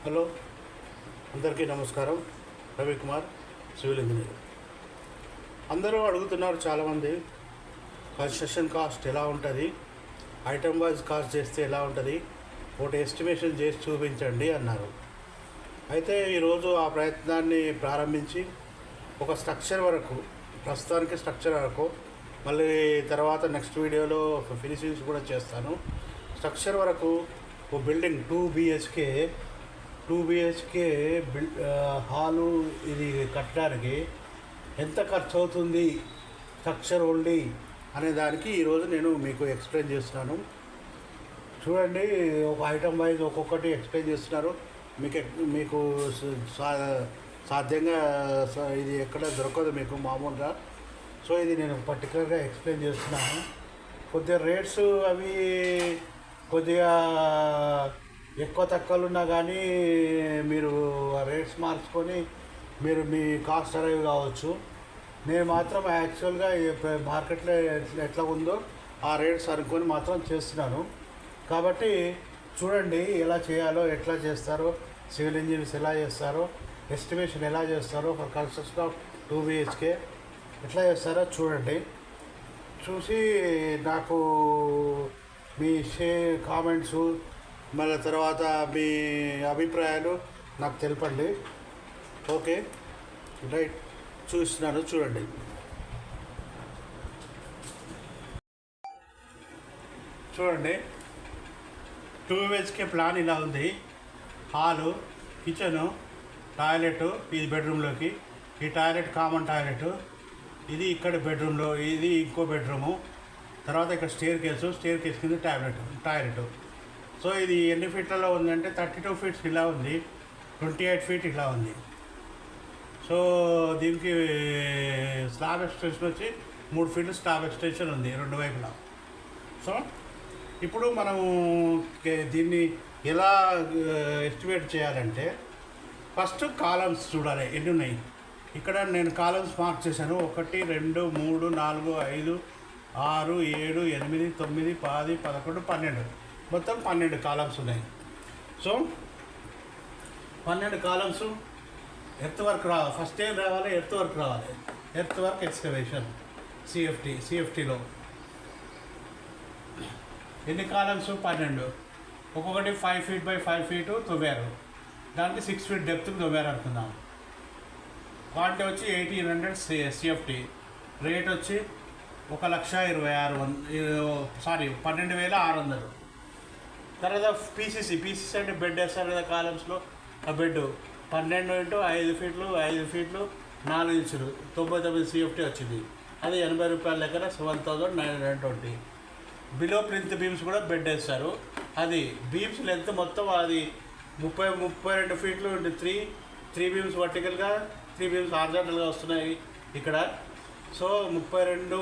Hello, అందరికీ నమస్కారం. Ravikumar, civil engineer. అందరూ అడుగుతున్నారు చాలామంది, కన్స్ట్రక్షన్ కాస్ట్ ఎలా ఉంటుంది, ఐటమ్ వైజ్ కాస్ట్ చేస్తే ఎలా ఉంటుంది, ఒకటి ఎస్టిమేషన్ చేసి చూపించండి అన్నారు. అయితే ఈరోజు ఆ ప్రయత్నాన్ని ప్రారంభించి ఒక స్ట్రక్చర్ వరకు, ప్రస్తుతానికి స్ట్రక్చర్ వరకు, మళ్ళీ తర్వాత నెక్స్ట్ వీడియోలో ఫినిషింగ్స్ కూడా చేస్తాను. స్ట్రక్చర్ వరకు ఓ బిల్డింగ్ 2 బిహెచ్కే హాలు ఇది కట్టడానికి ఎంత ఖర్చు అవుతుంది స్ట్రక్చర్ ఓన్లీ అనే దానికి ఈరోజు నేను మీకు ఎక్స్ప్లెయిన్ చేస్తున్నాను. చూడండి, ఒక ఐటమ్ వైజ్ ఒక్కొక్కటి ఎక్స్ప్లెయిన్ చేస్తున్నారు. మీకు సాధ్యంగా ఇది ఎక్కడ దొరకదు మీకు మామూలుగా. సో ఇది నేను పర్టికులర్గా ఎక్స్ప్లెయిన్ చేస్తున్నాను. కొద్దిగా రేట్స్ అవి కొద్దిగా ఎక్కువ తక్కువలు ఉన్నా కానీ మీరు రేట్స్ మార్చుకొని మీరు మీ కాస్ట్ అరైవ్ కావచ్చు. నేను మాత్రం యాక్చువల్గా మార్కెట్లో ఎట్లా ఉందో ఆ రేట్స్ అనుకొని మాత్రం చేస్తున్నాను. కాబట్టి చూడండి, ఎలా చేయాలో, ఎట్లా చేస్తారో, సివిల్ ఇంజనీర్స్ ఎలా చేస్తారో, ఎస్టిమేషన్ ఎలా చేస్తారో, ఫర్ కన్స్ట్రక్షన్ ఆఫ్ 2 బిహెచ్కే ఎట్లా చేస్తారో చూడండి. చూసి నాకు మీ కామెంట్స్, మళ్ళీ తర్వాత మీ అభిప్రాయాలు నాకు తెలపండి. ఓకే, రైట్, చూస్తున్నాను, చూడండి. చూడండి, 2 బిహెచ్కే ప్లాన్ ఇలా ఉంది. హాలు, కిచెను, టాయిలెట్, ఇది బెడ్రూమ్లోకి, ఈ టాయిలెట్ కామన్ టాయిలెట్, ఇది ఇక్కడ బెడ్రూమ్లో, ఇది ఇంకో బెడ్రూము, తర్వాత ఇక్కడ స్టేర్ కేస్ కింద టాయిలెట్. సో ఇది ఎన్ని ఫీట్లలో ఉందంటే 32 ఫీట్స్ ఇలా ఉంది, 28 ఫీట్ ఇలా ఉంది. సో దీనికి స్లాబ్ ఎక్స్టెన్షన్ వచ్చి 3 ఫీట్లు స్లాబ్ ఎక్స్టెన్షన్ ఉంది 2 వైపులా. సో ఇప్పుడు మనము దీన్ని ఎలా ఎస్టిమేట్ చేయాలంటే, ఫస్ట్ కాలమ్స్ చూడాలి ఎన్ని ఉన్నాయి. ఇక్కడ నేను కాలమ్స్ మార్క్ చేశాను. 1 2 3 4 5 6 7 8 9 10 11 12, మొత్తం 12 కాలమ్స్ ఉన్నాయి. సో 12 కాలమ్స్ ఎర్త్ వర్క్ రావాలి. ఫస్ట్ ఏం రావాలి? ఎర్త్ వర్క్ రావాలి. ఎర్త్ వర్క్ ఎక్స్కవేషన్, సిఎఫ్టీలో ఎన్ని కాలమ్స్? 12. ఒక్కొక్కటి 5 ఫీట్ బై 5 ఫీటు తవ్వారు. దానికి 6 ఫీట్ డెప్త్కి తవ్వారు అనుకుందాం. క్వాంటిటీ వచ్చి 1800 సిఎఫ్టీ. రేట్ వచ్చి 12,600. తర్వాత పీసీసీ అంటే బెడ్ వేస్తారు కదా కాలమ్స్లో, ఆ బెడ్ 12 × 5 ఫీట్లు 5 ఫీట్లు 4 ఇంచులు 99 సిఎఫ్టీ వచ్చింది. అది 80 రూపాయల లెక్కన 7,920. బిలో ప్లింత్ బీమ్స్ కూడా బెడ్ వేస్తారు. అది బీమ్స్ లెంత్ మొత్తం అది 32 ఫీట్లు 3 బీమ్స్ వర్టికల్గా, 3 బీమ్స్ హారిజాంటల్గా వస్తున్నాయి ఇక్కడ. సో 32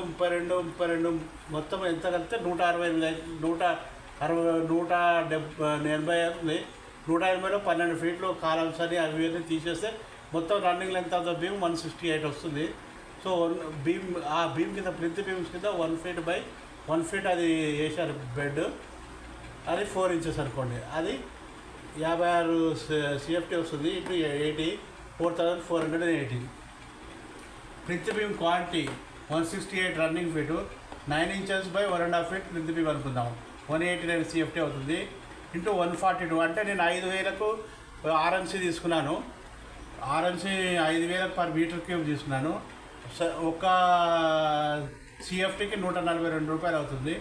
మొత్తం ఎంత కలిపితే 180 అవుతుంది. 180లో 12 ఫీట్లు కాలమ్స్ అని అవి తీసేస్తే మొత్తం running length of the beam 168 వస్తుంది. సో ఆ బీమ్ కింద ప్లింత్ బీమ్స్ కింద 1 ఫీట్ బై 1 ఫీట్ అది వేశారు బెడ్. అది 4 ఇంచెస్ అనుకోండి. అది 56 సిఎఫ్టీ వస్తుంది. Into 80, 4480. Plinth beam quantity 168 running feet, 9 inches by 1.5 feet plinth beam అనుకుందాం. 189 సిఎఫ్టీ అవుతుంది. ఇంటూ 142 అంటే నేను 5,000కు ఆర్ఎంసీ తీసుకున్నాను. ఆర్ఎంసీ 5,000 పర్ మీటర్ క్యూబ్ తీసుకున్నాను. ఒక సిఎఫ్టీకి 142 రూపాయలు అవుతుంది.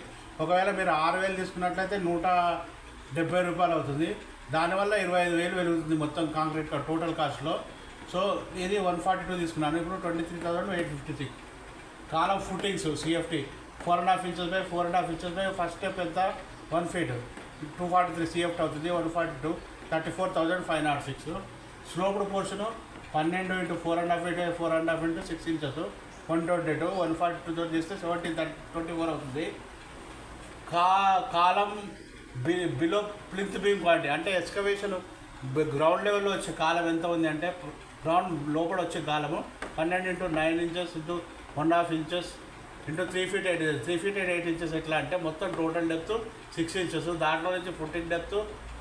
ఒకవేళ మీరు 6,000 తీసుకున్నట్లయితే 170 రూపాయలు అవుతుంది. దానివల్ల 25,000 వెలుగుతుంది మొత్తం కాంక్రీట్ టోటల్ కాస్ట్లో. సో ఇది 142 తీసుకున్నాను. ఇప్పుడు 23,856. Column footings CFT 4.5 inches by 4.5 inches by first step ఎంత 1 ఫీట్ 243 సిఎఫ్టీ అవుతుంది. 142 34,506. Sloped portion 12 × 4.5 feet 4.5 into 6 inches 122. 142 చేస్తే 1724 అవుతుంది. Column below plinth beam quantity అంటే ఎక్స్కవేషన్ గ్రౌండ్ లెవెల్లో వచ్చే కాలం ఎంత ఉంది అంటే, గ్రౌండ్ లోపల వచ్చే కాలము 12 × 9 inches into 1.5 inches into 3 feet 8 inches. ఎట్లా అంటే మొత్తం టోటల్ డెప్త్ 6 ఇంచెస్, దాంట్లో నుంచి ఫుటింగ్ డెప్త్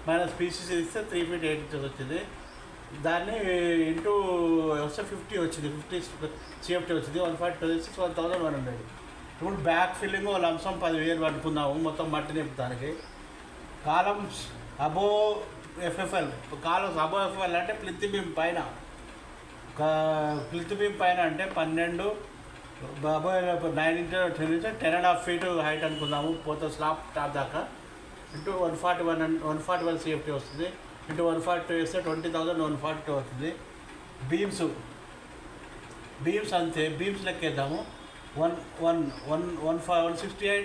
మైనస్ పీసీసీ ఇస్తే 3 feet 8 inches వచ్చింది. దాన్ని ఇంటూ వస్తే 50 వచ్చింది, 50 CFT వచ్చింది. 142 1100. ఇప్పుడు బ్యాక్ ఫిల్లింగ్ లంసం 10,000 అనుకుందాము మొత్తం మట్టి నింపుతానికి. కాలమ్స్ అబో FFL, కాలమ్స్ అబో FFL అంటే ప్లిత్ బీమ్ పైన, ప్లిత్ బీమ్ పైన అంటే 12 above 9 inches 10 inches 10.5 feet height అనుకుందాము పోతే స్లాబ్ టాప్ దాకా. ఇంటూ 141 CFT వస్తుంది. ఇంటూ 142 వేస్తే 20,142 అవుతుంది. బీమ్స్ అంతే, బీమ్స్ లెక్కేద్దాము. 168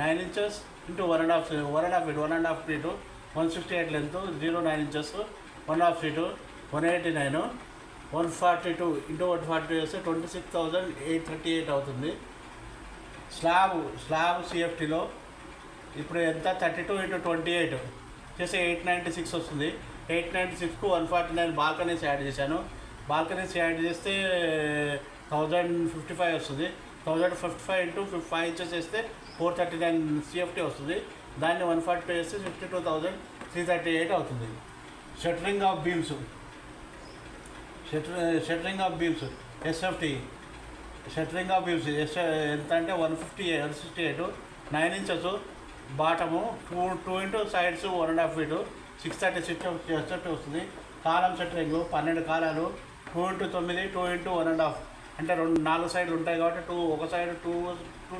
9 inches into 1.5 feet 168 length 0.9 inches 1.5 feet 189 142 into 142 వేస్తే 26,838 అవుతుంది. స్లాబ్ CFTలో ఇప్పుడు ఎంత 32 into 28 చేస్తే 896 వస్తుంది. 896కు 149 బాల్కనీస్ యాడ్ చేశాను. బాల్కనీస్ యాడ్ చేస్తే 1055 వస్తుంది. 1055 into 5 inches వేస్తే 439 CFT వస్తుంది. దాన్ని 142 వేస్తే 52,338 అవుతుంది. Shuttering of beams SFT shuttering of beams ఎంత అంటే 168 9 inches bottom 2 into sides 1.5 feet 636 SFT వస్తుంది. కాలం షట్టరింగ్ 12 కాలాలు 2 into 9 2 into 1.5 అంటే 4 సైడ్లు ఉంటాయి కాబట్టి ఒక సైడ్ 2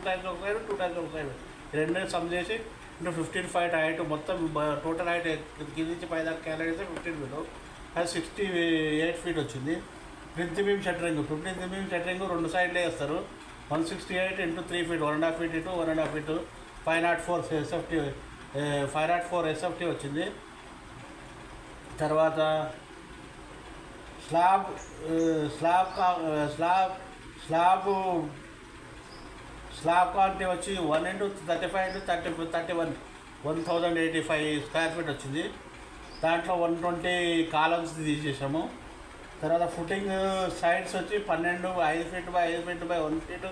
times ఒక సైడ్ 2 times ఒక సైడ్ రెండు సమ్ చేసి ఇంటూ 15 feet హైట్ మొత్తం టోటల్ హైట్ కింద నుంచి పై దాకా క్యాలరీస్ 15 feet అది 68 feet వచ్చింది. ప్లిత్ బీమ్ షట్టరింగ్ 2 సైడ్లే వేస్తారు. 168 into 3 feet 1.5 feet into 1.5 feet 504 SFT వచ్చింది. తర్వాత స్లాబ్ క్వాంటిటీ వచ్చి 1 into 35 into 31 1085 square feet వచ్చింది. దాంట్లో 120 కాలమ్స్ తీసేసాము. తర్వాత ఫుటింగ్ సైడ్స్ వచ్చి 12 5 feet by 5 feet by 1 feet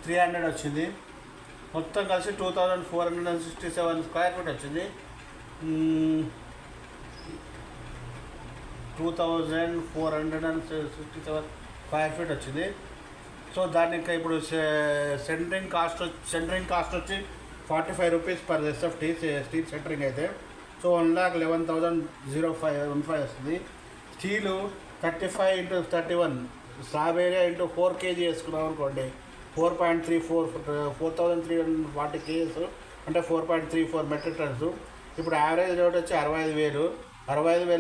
300 వచ్చింది. మొత్తం కలిసి 2467 square feet వచ్చింది. 2467 square feet వచ్చింది. సో దానికి ఇప్పుడు సెంటరింగ్ కాస్ట్ వచ్చి 45 rupees per SFT steel centering అయితే. సో 1,11,015 వస్తుంది. Steel 35 into 31 slab area into 4 kg వేసుకున్నాం అనుకోండి 4,340 kgs అంటే 4.34 metric tons. ఇప్పుడు యావరేజ్ రేట్ వచ్చి 65,000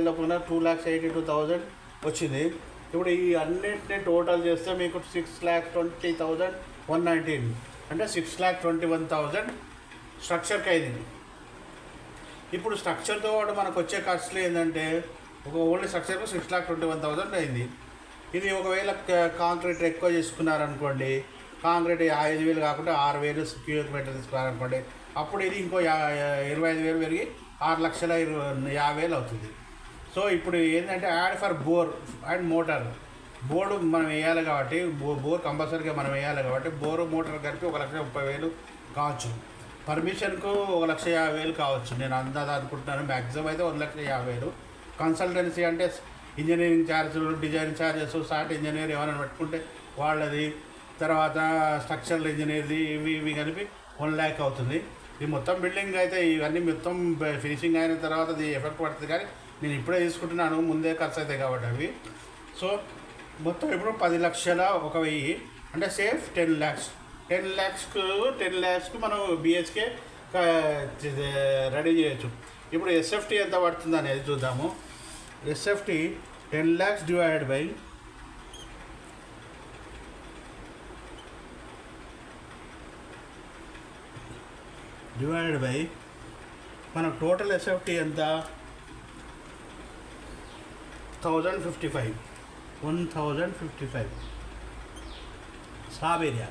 లోపల 2,82,000 వచ్చింది. ఇప్పుడు ఈ అన్నింటినీ టోటల్ చేస్తే మీకు 6,20,119 అంటే 6,21,000 స్ట్రక్చర్కి అయింది. ఇప్పుడు స్ట్రక్చర్తో పాటు మనకు వచ్చే ఖర్చులు ఏంటంటే ఓన్లీ స్ట్రక్చర్కు 6,21,000 అయింది. ఇది ఒకవేళ కాంక్రీట్ ఎక్కువ చేసుకున్నారనుకోండి, కాంక్రీట్ 5,000 కాకుండా 6,000 క్యూబిక్ మీటర్ తీసుకున్నారనుకోండి, అప్పుడు ఇది ఇంకో 25,000 పెరిగి 6,50,000 అవుతుంది. సో ఇప్పుడు ఏంటంటే add for bore and motor, board మనం వేయాలి కాబట్టి బోర్ కంపల్సరీగా మనం వేయాలి కాబట్టి బోరు మోటార్ కలిపి 1,30,000 కావచ్చు. పర్మిషన్కు 1,50,000 కావచ్చు. నేను అందాదా అనుకుంటున్నాను. మ్యాక్సిమం అయితే 1,50,000. కన్సల్టెన్సీ అంటే ఇంజనీరింగ్ ఛార్జెస్, డిజైన్ ఛార్జెస్, సాట్ ఇంజనీర్ ఏమైనా పెట్టుకుంటే వాళ్ళది, తర్వాత స్ట్రక్చరల్ ఇంజనీర్ది, ఇవి కలిపి 1 lakh అవుతుంది. ఈ మొత్తం బిల్డింగ్ అయితే ఇవన్నీ మొత్తం ఫినిషింగ్ అయిన తర్వాత అది ఎఫెక్ట్ పడుతుంది. కానీ నేను ఇప్పుడే తీసుకుంటున్నాను, ముందే ఖర్చు అవుతాయి కాబట్టి అవి. సో మొత్తం ఇప్పుడు 10 లక్షల 1,000 అంటే సేఫ్ 10 lakhs. 10 lakhsకు మనం BHK రెడీ చేయొచ్చు. ఇప్పుడు SFT ఎంత పడుతుంది అనేది చూద్దాము. SFT 10 lakhs డివైడెడ్ బై మన టోటల్ SFT ఎంత 1055 slab area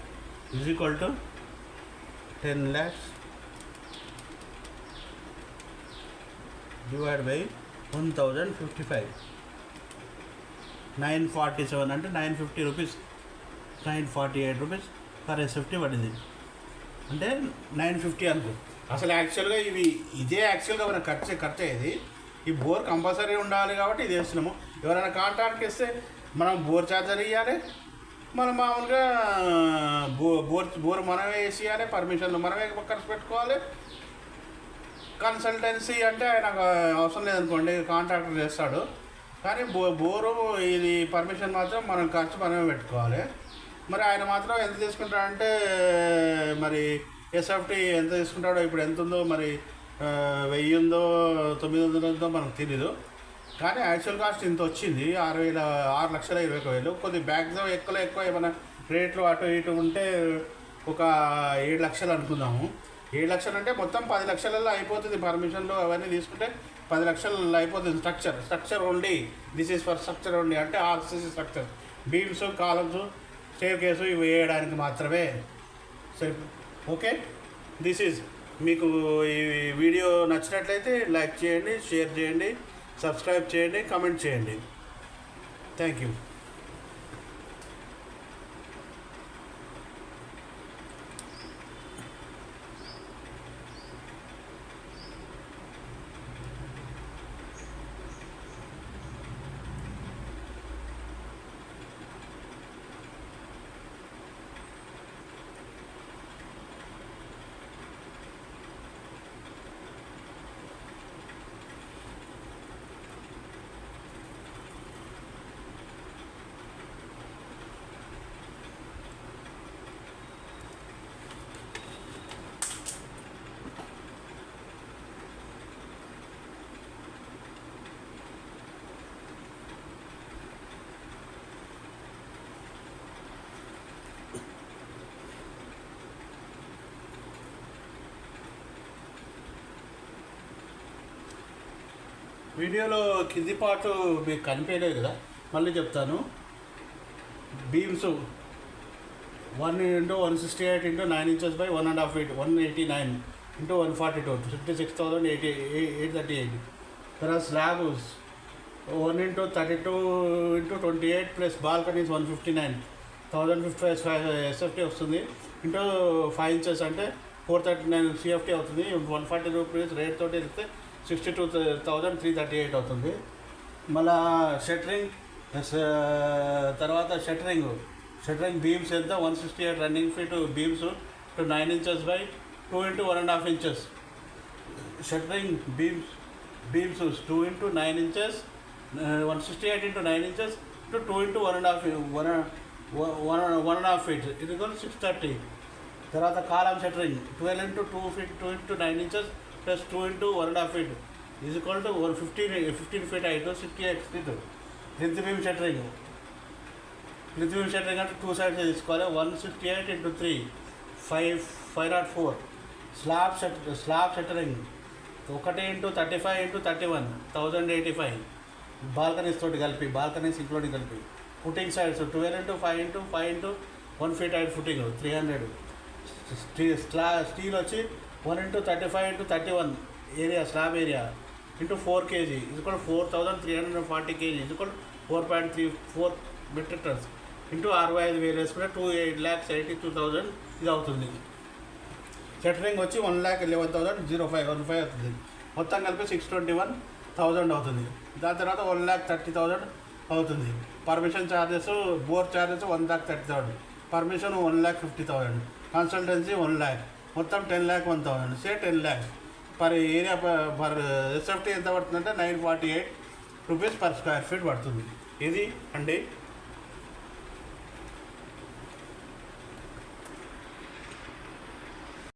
is equal to 10 lakhs divide by 1055 947 అంటే 950 రూపీస్ 948 రూపీస్ పర్ SFT పడింది. అంటే 950 అనుకో. అసలు యాక్చువల్గా ఇదే యాక్చువల్గా మన ఖర్చు అయ్యేది. ఈ బోర్ కంపల్సరీ ఉండాలి కాబట్టి ఇది వేస్తున్నాము. ఎవరైనా కాంట్రాక్ట్కి ఇస్తే మనం బోర్ ఛార్జర్ ఇవ్వాలి, మనం మామూలుగా బోర్ మనమే వేసి ఇవ్వాలి, పర్మిషన్లు మనమే ఖర్చు పెట్టుకోవాలి. కన్సల్టెన్సీ అంటే ఆయన అవసరం లేదనుకోండి, కాంట్రాక్టర్ చేస్తాడు. కానీ బోరు ఇది పర్మిషన్ మాత్రం మనం ఖర్చు మనమే పెట్టుకోవాలి. మరి ఆయన మాత్రం ఎంత తీసుకుంటాడంటే, మరి ఎస్ఎఫ్టీ ఎంత తీసుకుంటాడో, ఇప్పుడు ఎంత ఉందో మరి 1000 ఉందో 900 ఉందో మనకు తెలీదు. కానీ యాక్చువల్ కాస్ట్ ఇంత వచ్చింది, 6,20,000. కొద్ది బ్యాగ్స్ ఎక్కువ ఏమైనా రేట్లు అటు ఇటు ఉంటే ఒక 7 లక్షలు అనుకుందాము. 7 లక్షలు అంటే మొత్తం 10 లక్షలలో అయిపోతుంది. పర్మిషన్లు అవన్నీ తీసుకుంటే 10 లక్షలు అయిపోతుంది. Structure only, this is for structure only, అంటే RCC structure, beams, columns, staircase ఇవి వేయడానికి మాత్రమే. సరే, ఓకే. దిస్ ఈజ్, మీకు ఈ వీడియో నచ్చినట్లయితే లైక్ చేయండి, షేర్ చేయండి, సబ్స్క్రైబ్ చేయండి, కామెంట్ చేయండి. Thank you. వీడియోలో కింది పార్ట్ మీకు కనిపించలేదు కదా, మళ్ళీ చెప్తాను. Beams 1x168 × 9 inches by 1.5 feet, 189 × 142, 56,838. తర్వాత slabs 1x32 × 28 plus balconies 159, 1055 SFT వస్తుంది. ఇంటూ 5 inches అంటే 439 సిఎఫ్టీ అవుతుంది. 140 రూపీస్ రేట్ తోటి ఇస్తే 62,338 అవుతుంది. మళ్ళా షట్టరింగ్, తర్వాత షట్టరింగ్ బీమ్స్ ఎంత 168 running feet beams two 9 inches by 2 × 1.5 inches. Shuttering beams 2 × 9 inches, 168 × 9 inches to 2 × 1.5 feet, ఇది 630. తర్వాత కాలం shuttering 12 × 2 feet, 2 × 9 inches plus 2 × 1.5 feet is equal to 15 feet height, 68 feet. Plinth beam shuttering అంటే 2 sides తీసుకోవాలి. 168 × 3, 504. Slab shuttering 1 × 35 × 31, 1085. Balconies తోటి కలిపి, balconies including కలిపి. Footing sides 12 × 5 × 5 × 1 feet height footing 300. Steel వచ్చి 1 × 35 × 31 area, slab area into 4 kg ఇది కూడా 4,340 kg ఇది కూడా 4.34 మెట్రిక్ టన్స్ ఇంటూ 65,000 వేసుకుంటే 2,882,000 ఇది అవుతుంది. షట్టరింగ్ వచ్చి 1,11,015 అవుతుంది. మొత్తం కలిపి 621,000 అవుతుంది. దాని తర్వాత 1,30,000 అవుతుంది. Permission charges, bore charges 1,30,000, permission 1,50,000, consultancy 1,00,000, మొత్తం 10,01,000. సే 10 lakhs per area. Per SFT ఎంత పడుతుందంటే 948 రూపీస్ per square feet పడుతుంది. ఇది అండి.